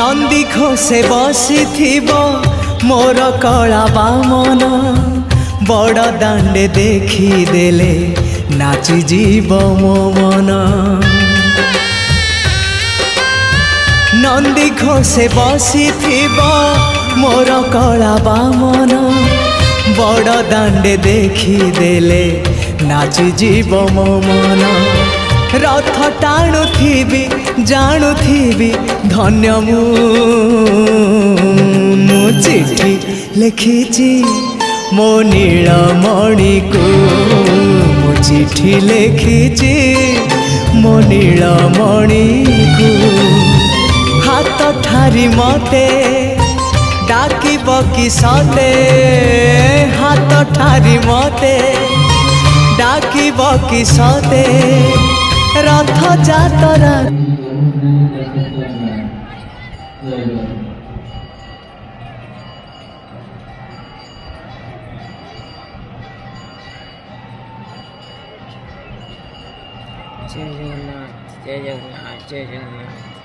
नंदी घोषे बसिथिब मोर कला बामन बड़ दांडे देखिदेले नाची जीव मो मन। नंदी घोषे बसिथिब मोर कला बामन बड़ दांडे देखिदेले नाची जीव मो मन। रथ टाणुथिबी जाणुथिबी धन्य मु चिठी लिखिची मो नीलमणि को मु चिठी लिखिची मो नीलमणि को। हाथ ठारी मते डाकिब कि सते हाथ ठारी मते डाकिब कि सते रथ जातरा। जय जगन्नाथ जय जगन्नाथ जय जगन्नाथ।